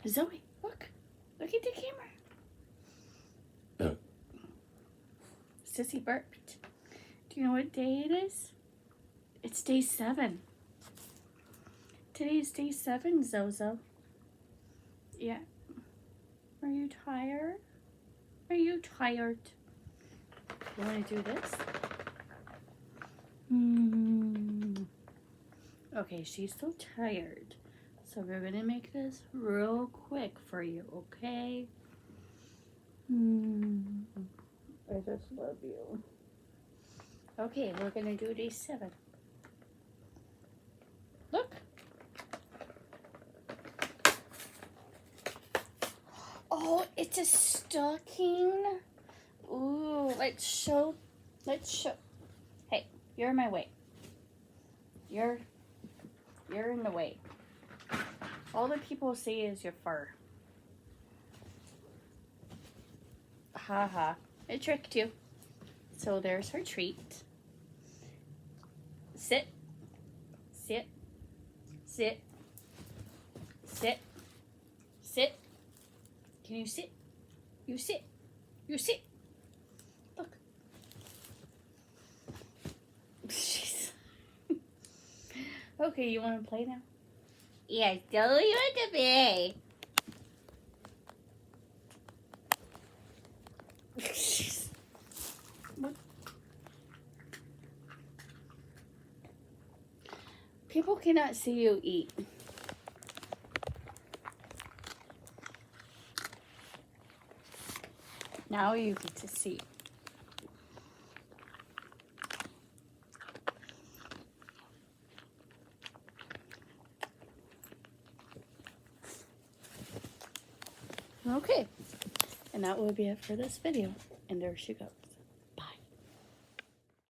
Zoe, look. Look at the camera. Sissy burped. Do you know what day it is? It's day 7. Today is day 7, Zozo. Yeah. Are you tired? Are you tired? You want to do this? Okay, she's so tired. So we're going to make this real quick for you, okay? I just love you. Okay, we're going to do day 7. Look. Oh, it's a stocking. Ooh, let's show. Hey, you're in my way. You're in the way. All the people see is your fur. Haha, it tricked you. So there's her treat. Sit. Sit. Sit. Sit. Sit. Can you sit? You sit. You sit. Look. Jeez. Okay, you want to play now? Yes, don't you want to play? People cannot see you eat. Now you get to see. Okay, and that will be it for this video. And there she goes.